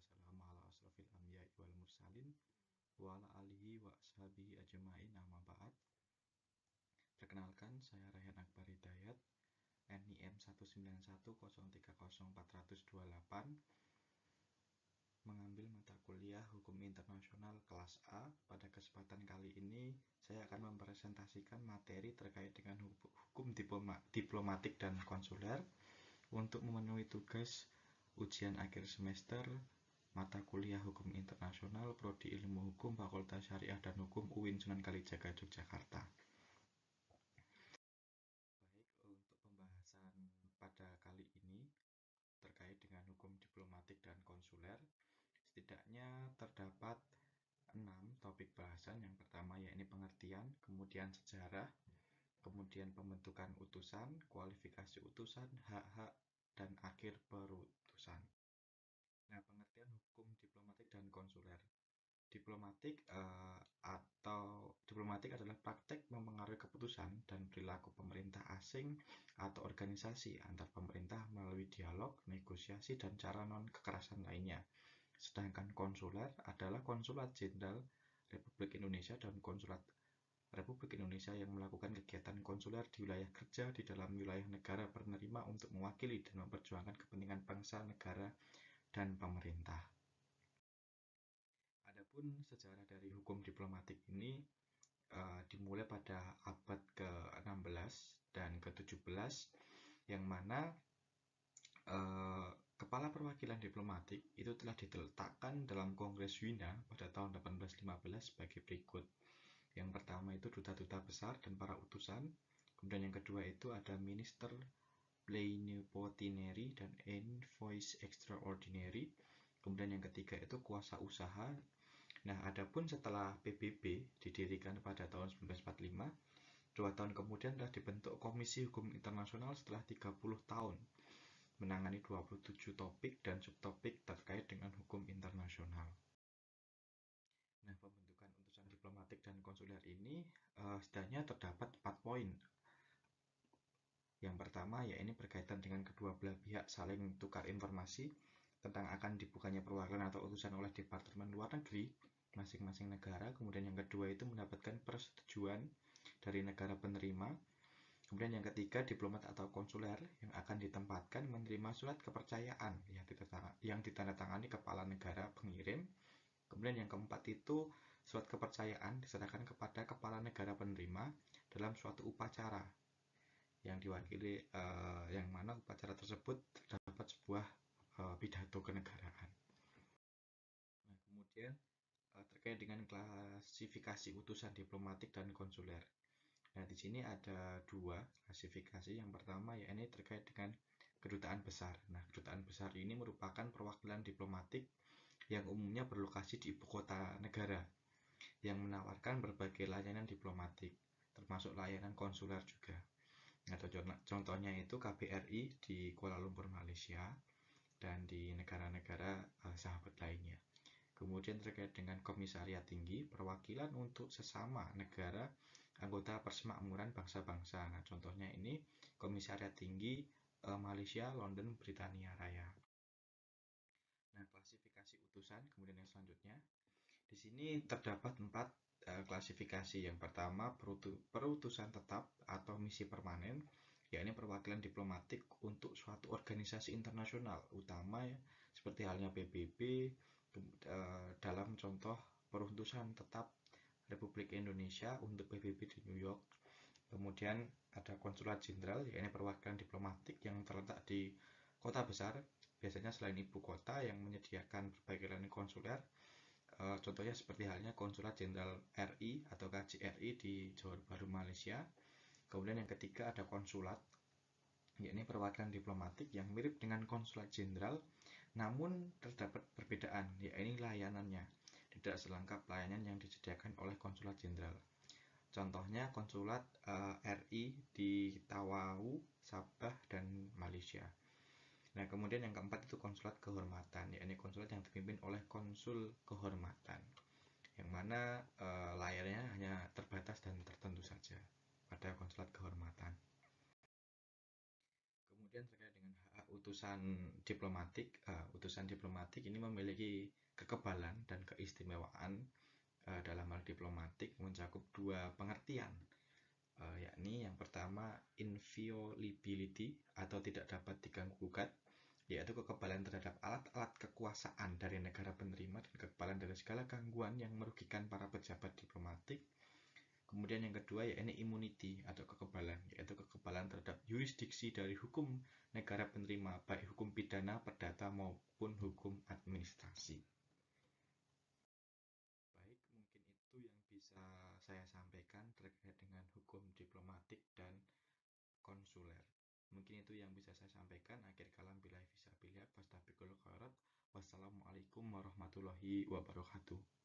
wassalamu ala asrofil anbiya'i wal mursalin wa ala alihi wa ashabihi ajma'in amma ba'd. Perkenalkan, saya Rayhan Akbar Hidayat, NIM 191030428, mengambil mata kuliah Hukum Internasional kelas A. Pada kesempatan kali ini, saya akan mempresentasikan materi terkait dengan hukum diplomatik dan konsuler untuk memenuhi tugas ujian akhir semester mata kuliah Hukum Internasional Prodi Ilmu Hukum Fakultas Syariah dan Hukum UIN Sunan Kalijaga Yogyakarta. Baik, untuk pembahasan pada kali ini terkait dengan hukum diplomatik dan konsuler, setidaknya terdapat 6 topik bahasan. Yang pertama yakni pengertian, kemudian sejarah, kemudian pembentukan utusan, kualifikasi utusan, hak-hak, dan akhir perutusan. Nah, pengertian hukum diplomatik dan konsuler. Diplomatik adalah praktek mempengaruhi keputusan dan perilaku pemerintah asing atau organisasi antar pemerintah melalui dialog, negosiasi, dan cara non-kekerasan lainnya. Sedangkan konsuler adalah konsulat jenderal Republik Indonesia dan konsulat Republik Indonesia yang melakukan kegiatan konsuler di wilayah kerja di dalam wilayah negara penerima untuk mewakili dan memperjuangkan kepentingan bangsa, negara, dan pemerintah. Adapun sejarah dari hukum diplomatik ini dimulai pada abad ke-16 dan ke-17, yang mana kepala perwakilan diplomatik itu telah diletakkan dalam Kongres Wina pada tahun 1815 sebagai berikut. Yang pertama itu duta-duta besar dan para utusan. Kemudian yang kedua itu ada minister plenipotentiary dan envoys extraordinary. Kemudian yang ketiga itu kuasa usaha. Nah, adapun setelah PBB didirikan pada tahun 1945, 2 tahun kemudian telah dibentuk Komisi Hukum Internasional setelah 30 tahun menangani 27 topik dan subtopik terkait dengan hukum internasional. Nah, pembentukan utusan diplomatik dan konsuler ini setidaknya terdapat 4 poin. Yang pertama, yaitu berkaitan dengan kedua belah pihak saling tukar informasi tentang akan dibukanya perwakilan atau utusan oleh Departemen Luar Negeri masing-masing negara. Kemudian yang kedua itu mendapatkan persetujuan dari negara penerima. Kemudian yang ketiga, diplomat atau konsuler yang akan ditempatkan menerima surat kepercayaan yang ditandatangani kepala negara pengirim. Kemudian yang keempat itu surat kepercayaan diserahkan kepada kepala negara penerima dalam suatu upacara yang diwakili, yang mana upacara tersebut terdapat sebuah pidato kenegaraan. Nah, kemudian terkait dengan klasifikasi utusan diplomatik dan konsuler. Nah, di sini ada 2 klasifikasi. Yang pertama yakni terkait dengan kedutaan besar. Nah, kedutaan besar ini merupakan perwakilan diplomatik yang umumnya berlokasi di ibu kota negara yang menawarkan berbagai layanan diplomatik, termasuk layanan konsuler juga. Nah, contohnya itu KBRI di Kuala Lumpur, Malaysia, dan di negara-negara sahabat lainnya. Kemudian terkait dengan komisariat tinggi, perwakilan untuk sesama negara anggota Persemakmuran Bangsa-Bangsa. Nah, contohnya ini komisariat tinggi Malaysia, London, Britania Raya. Nah, klasifikasi utusan, kemudian yang selanjutnya. Di sini terdapat 4 klasifikasi. Yang pertama, perutusan tetap atau misi permanen, yakni perwakilan diplomatik untuk suatu organisasi internasional, utama seperti halnya PBB, dalam contoh perutusan tetap Republik Indonesia untuk PBB di New York. Kemudian ada konsulat jenderal, yakni perwakilan diplomatik yang terletak di kota besar, biasanya selain ibu kota, yang menyediakan berbagai layanan konsuler. Contohnya seperti halnya konsulat jenderal RI atau KJRI di Johor Bahru, Malaysia. Kemudian yang ketiga ada konsulat, yakni perwakilan diplomatik yang mirip dengan konsulat jenderal, namun terdapat perbedaan, yakni layanannya tidak selengkap layanan yang disediakan oleh konsulat jenderal. Contohnya konsulat RI di Tawau, Sabah, dan Malaysia. Nah, kemudian yang keempat itu konsulat kehormatan, yakni konsulat yang dipimpin oleh konsul kehormatan, yang mana layarnya hanya terbatas dan tertentu saja pada konsulat kehormatan. Kemudian terkait dengan hak utusan diplomatik ini memiliki kekebalan dan keistimewaan dalam hal diplomatik mencakup dua pengertian, yakni yang pertama inviolability atau tidak dapat diganggu-gugat, yaitu kekebalan terhadap alat-alat kekuasaan dari negara penerima dan kekebalan dari segala gangguan yang merugikan para pejabat diplomatik. Kemudian yang kedua yakni immunity atau kekebalan, yaitu kekebalan terhadap yurisdiksi dari hukum negara penerima, baik hukum pidana, perdata maupun hukum administrasi. Baik, mungkin itu yang bisa saya sampaikan terkait dengan hukum diplomatik dan konsuler. Mungkin itu yang bisa saya sampaikan. Akhir kalam billahi fisabilillah, fastabiqul khairat. Wassalamualaikum warahmatullahi wabarakatuh.